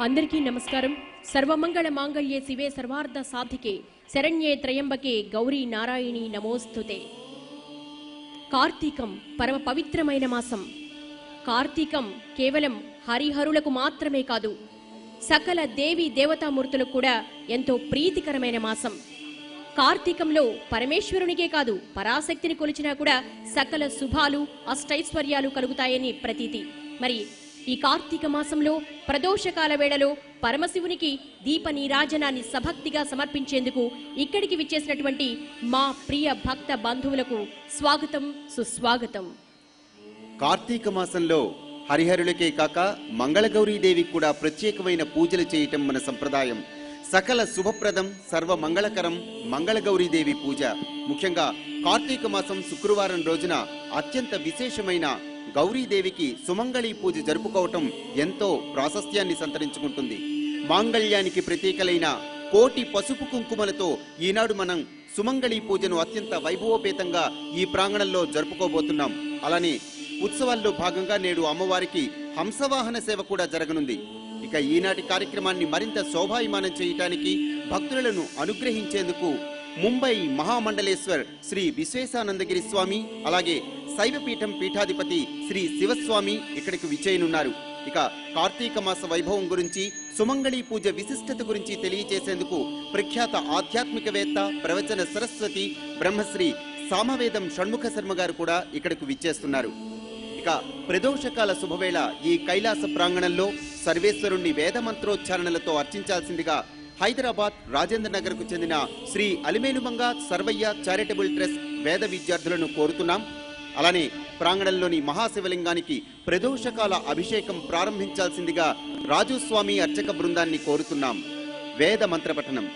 అందరికీ నమస్కారం. సర్వమంగళ మాంగళ్యే శివే సర్వార్థ సాధికే శరణ్యే త్రయంబకే గౌరీ నారాయణి నమోస్తుతే. కార్తీకం పరమ పవిత్రమైన మాసం. కార్తీకం కేవలం హరిహరులకు మాత్రమే కాదు, సకల దేవి దేవతామూర్తులకు కూడా ఎంతో ప్రీతికరమైన మాసం. కార్తీకంలో పరమేశ్వరునికే కాదు, పరాశక్తిని కొలిచినా కూడా సకల శుభాలు అష్టైశ్వర్యాలు కలుగుతాయని ప్రతీతి. మరి ఈ కార్తీక మాసంలో ప్రదోషకాల వేళలో పరమశివునికి దీప నీరాజనాన్ని సభక్తిగా సమర్పించేందుకు ఇక్కడికి విచ్చేసినటువంటి మా ప్రియ భక్త బంధువులకు స్వాగతం, సుస్వాగతం. కార్తీక మాసంలో హరిహరులకే కాక మంగళగౌరీదేవికి కూడా ప్రత్యేకమైన పూజలు చేయటం మన సంప్రదాయం. సకల శుభప్రదం సర్వ మంగళకరం మంగళగౌరీదేవి పూజ. ముఖ్యంగా కార్తీక మాసం శుక్రవారం రోజున అత్యంత విశేషమైన గౌరీదేవికి సుమంగళి పూజ జరుపుకోవటం ఎంతో ప్రాశస్త్యాన్ని సంతరించుకుంటుంది. మాంగళ్యానికి ప్రతీకలైన కోటి పసుపు కుంకుమలతో ఈనాడు మనం సుమంగళి పూజను అత్యంత వైభవోపేతంగా ఈ ప్రాంగణంలో జరుపుకోబోతున్నాం. అలానే ఉత్సవాల్లో భాగంగా నేడు అమ్మవారికి హంసవాహన సేవ కూడా జరగనుంది. ఇక ఈనాటి కార్యక్రమాన్ని మరింత శోభాయమానం చేయటానికి, భక్తులను అనుగ్రహించేందుకు ముంబై మహామండలేశ్వర్ శ్రీ విశ్వేశానందగిరి స్వామి, అలాగే శైవపీఠం పీఠాధిపతి శ్రీ శివస్వామి ఇక్కడికి విచ్చేయనున్నారు. ఇక కార్తీక మాస వైభవం గురించి, సుమంగళి పూజ విశిష్టత గురించి తెలియజేసేందుకు ప్రఖ్యాత ఆధ్యాత్మికవేత్త, ప్రవచన సరస్వతి బ్రహ్మశ్రీ సామవేదం షణ్ముఖ శర్మ గారు కూడా ఇక్కడికి విచ్చేస్తున్నారు. ఇక ప్రదోషకాల శుభవేళ ఈ కైలాస ప్రాంగణంలో సర్వేశ్వరుణ్ణి వేద మంత్రోచ్చారణలతో అర్చించాల్సిందిగా హైదరాబాద్ రాజేంద్ర నగర్ కు చెందిన శ్రీ అలిమేలుమంగ సర్వయ్య చారిటబుల్ ట్రస్ట్ వేద విద్యార్థులను కోరుతున్నాం. అలానే ప్రాంగణంలోని మహాశివలింగానికి ప్రదోషకాల అభిషేకం ప్రారంభించాల్సిందిగా రాజుస్వామి అర్చక బృందాన్ని కోరుతున్నాం. వేద మంత్రపఠనం.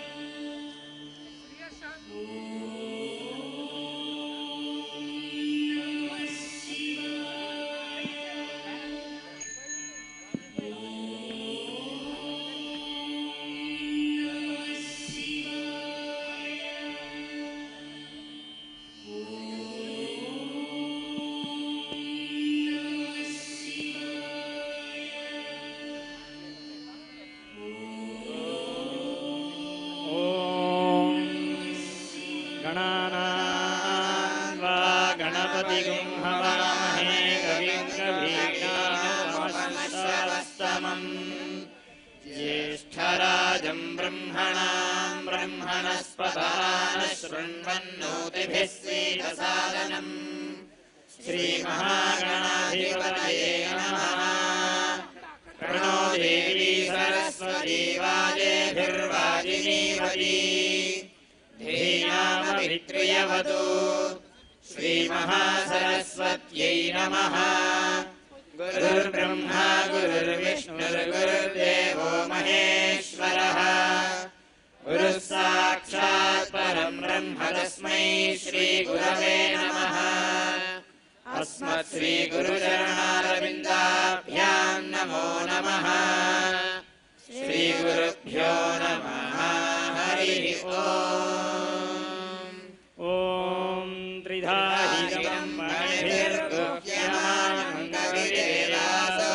ज्येष्ठराजं ब्रह्मणां ब्रह्मणस्पदान शृण्वन्नोतिभिः सीदसादनम् श्रीमहागणाधिपतये नमः। प्रणो देवी सरस्वती वाजेभिर्वाजिनीवती धेयामभित्रियवतु। श्रीमहासरस्वत्यै नमः। गुरुर्ब्रह्मा गुरुर्विष्णुर्गुरुर्देवो महेश्वरः। गुरुः साक्षात् परं ब्रह्म तस्मै श्रीगुरवे नमः। अस्मत् श्रीगुरुचरणारविन्दाभ्यां नमो नमः। श्रीगुरुभ्यो नमः। हरिः ॐ त्रिधाहितं मणिभिर्गुह्यमानमङ्गविरेलासो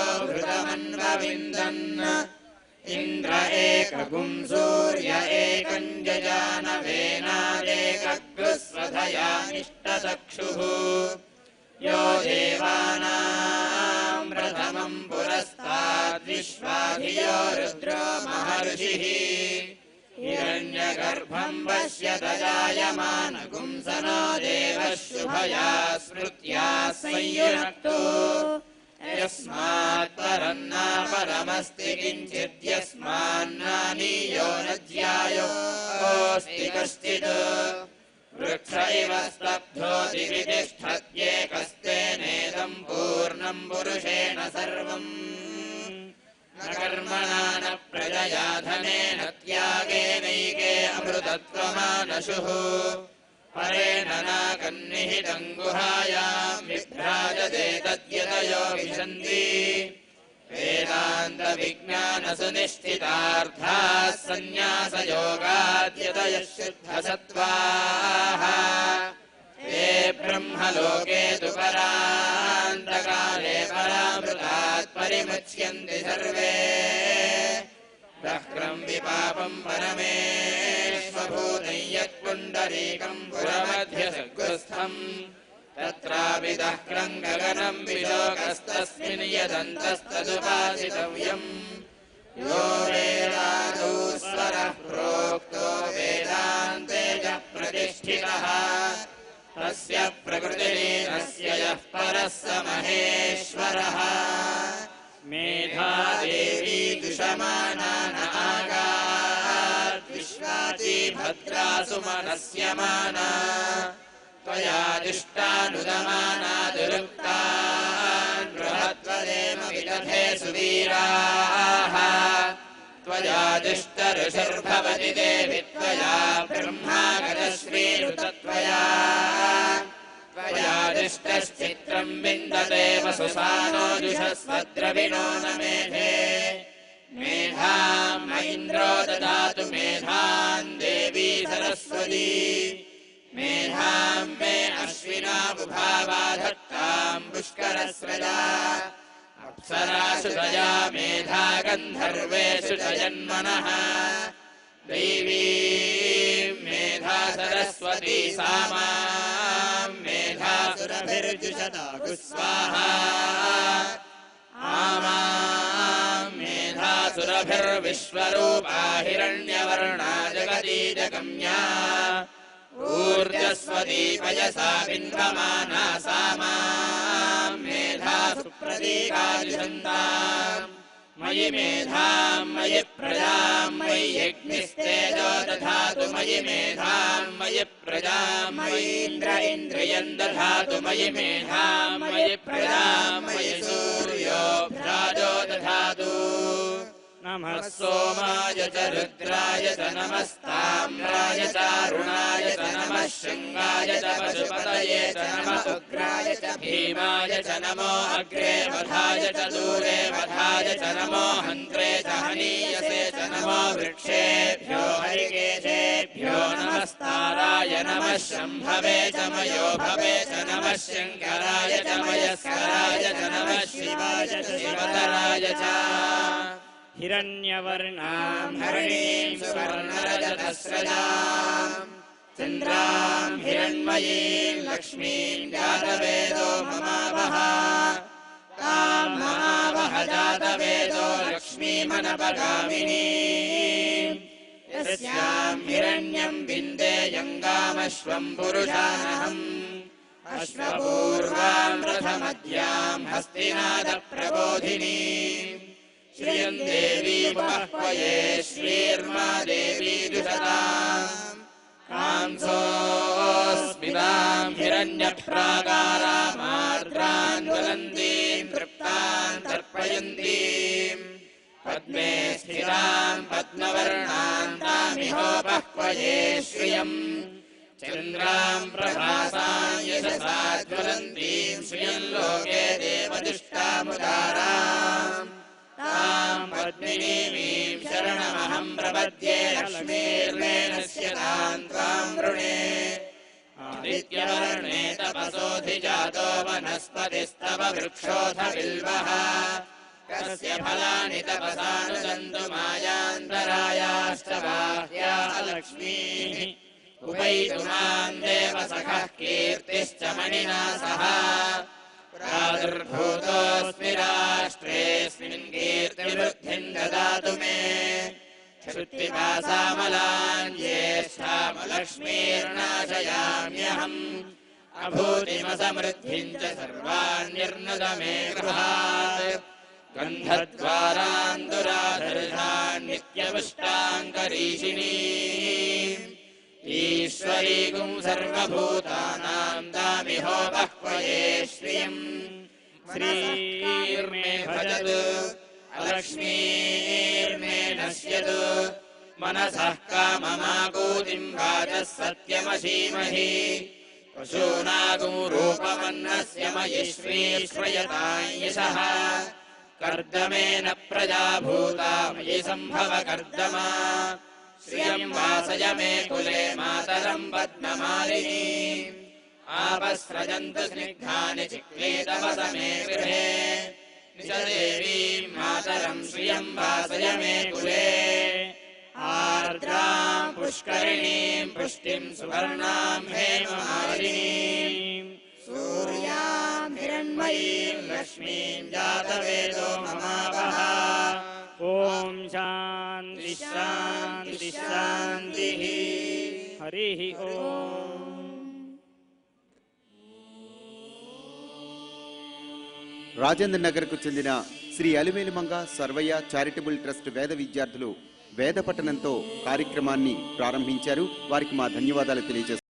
इन्द्र एकगुं सूर्य एकं जजानवेनादेकगृस्वधया निष्टचक्षुः। यो देवानां प्रथमं पुरस्ताद्विश्वाधियो रुद्रो महर्षिः। हिरण्यगर्भं पश्यत जायमानगुं सनो देवः शुभया स्मृत्या संयुनक्तु। यस्मात् परं नापरमस्ति किञ्चित् यस्मान्नानीयो न ज्यायोऽस्ति कश्चित्। वृक्ष इव स्तब्धोऽतिवितिष्ठत्येकस्तेनेदं पूर्णं पुरुषेण सर्वम्। न कर्मणा न प्रजया धनेन त्यागेनैके अमृतत्वमानशुः। परेण नाकन्निहितं गुहायां विभ्राजते तद्यतयो विशन्ति। वेदान्तविज्ञानसुनिश्चितार्थाः सन्न्यासयोगाद्यतयः शुद्धसत्त्वाः। ते ब्रह्मलोके तु परान्तकाले परामृतात् परिमुच्यन्ति सर्वे। दह्रम् विपापम् परमेश्वभूतं यत्पुण्डरीकम् पुरमध्यसर्गस्थम् तत्रापि दह्रम् गगनम् विलोकस्तस्मिन् यदन्तस्तदुपासितव्यम् यो वेदादौ स्वरः प्रोक्तो वेदान्ते च प्रतिष्ठितः तस्य प्रकृतिलीनस्य यः परः स महेश्वरः मेधा देवी दुषमाना न आगात् विश्वाची भद्रा सुमनस्यमाना त्वया दिष्टानुदमाना दुरुक्तान् बृहत्वदेम विदधे सुवीराः त्वया दिष्टऋषिर्भवति देवि त्वया ब्रह्मागतश्रीरुतत्वया त्वया दिष्टश्चित्रम् विन्दते वसुसानो जुषस्वद्रविणो न मेधे मेधाम् ऐन्द्रो ददातु मेधाम् देवी सरस्वती मेधाम् मे अश्विना बुभावा धत्ताम् पुष्करस्रजा अप्सरासु दया मेधा गन्धर्वेषु च जन्मनः दैवी मेधा सरस्वती सामाम् मेधा सुरभिर्जुषदागु स्वाहा आमाम् मेधा सुरभिर्विश्वरूपा हिरण्यवर्णा जगदीजगम्या ऊर्जस्वती पयसा बिन्वमाना सामाम् मेधा सुप्रतीकादिशन्ताम् मयि मेधाम् मयि प्रजाम् मयि यज्ञस्तेजो दधातु मयि मेधाम् मयि प्रजाम् मयीन्द्र इन्द्रियम् दधातु मयि मेधाम् मयि प्रजाम् मयि सूर्यो भ्राजो दधातु नमः सोमाय च रुद्राय च नमस्ताम्राय च अरुणाय च नमः शृङ्गाय च पशुपतये च नमः उग्राय च भीमाय च नमो अग्रे वधाय च दूरे वधाय च नमो हन्त्रे च हनीयसे च नमो वृक्षेभ्यो हरिकेशेभ्यो नमस्ताराय नमः शम्भवे च मयो भवे च नमः शङ्कराय च मयस्कराय च नमः शिवाय च शिवतराय च हिरण्यवर्णाम् हरिणीम् सुवर्णरजतस्रजाम् चन्द्राम् हिरण्मयीम् लक्ष्मीम् जातवेदो ममावह ताम् महावह जातवेदो लक्ष्मीमनपगामिनीम् यस्याम् हिरण्यम् विन्देयङ्गामश्वम् पुरुषानहम् अश्वपूर्वाम् रथमध्याम् हस्तिनादप्रबोधिनीम् श्रियम् देवी बह्वये श्रीर्मा देवी दुषताम् कांसोऽस्मिताम् हिरण्यप्राकारामार्द्रान् ज्वलन्तीम् तृप्तान् तर्पयन्तीम् पद्मे स्थिराम् पद्मवर्णाम् तामिहो बह्वये श्रियम् चन्द्राम् प्रभासाम् यशसा ज्वलन्तीम् श्रियम् लोके देवदुष्टामुदाराम् ताम् पद्मिनीमीम् शरणमहम् प्रपद्ये लक्ष्मीर्मेणस्य ताम् त्वाम् वृणे आदित्यवर्णे तपसोऽधिजातो वनस्पतिस्तव वृक्षोऽथ बिल्वः कस्य फलानि तपसानुदन्तु मायान्तरायाश्च बाह्या लक्ष्मीः उपैतु माम् देवसखः कीर्तिश्च मणिना सह प्रादुर्भूतोऽस्मि राष्ट्रेऽस्मिन् कीर्तिवृद्धिम् ददातु मे श्रुत्पिपासामलान् ज्येष्ठामलक्ष्मीर्नाशयाम्यहम् अभूतिमसमृद्धिम् च सर्वान्निर्नुद मे गृहात् गन्धद्वारान् दुराधर्षान् नित्यपुष्टाङ्करीषिणी ईश्वरीगुम् सर्वभूतानाम् दामिहो बह्वये श्रियम् श्रीर्मे भजतु अलक्ष्मीर्मे नश्यतु मनसः काममाकूतिम् वाचः सत्यमशीमहि पशूनागुम् रूपमन्नस्य मयि श्रीश्रयताम् यशः कर्दमेन प्रजाभूता मयि सम्भव कर्दमा श्रियम् वासय मे कुले मातरम् पद्ममालिनी आपस्रजन्तु स्निग्धानि चिक्लीतवस मे गृहे निज देवीम् मातरम् श्रियं श्रियं वासय मे कुले आर्द्रां पुष्करिणीं पुष्टिं सुवर्णां हेममालिनीं सूर्यां हिरण्मयीं लक्ष्मीं जातवेदो ममावह ॐ शान्ति शान्ति शान्तिः हरिः ॐ రాజేంద్ర నగర్కు చెందిన శ్రీ అలివేలుమంగ సర్వయ్య చారిటబుల్ ట్రస్ట్ వేద విద్యార్థులు వేద పఠనంతో కార్యక్రమాన్ని ప్రారంభించారు. వారికి మా ధన్యవాదాలు తెలియజేస్తున్నాం.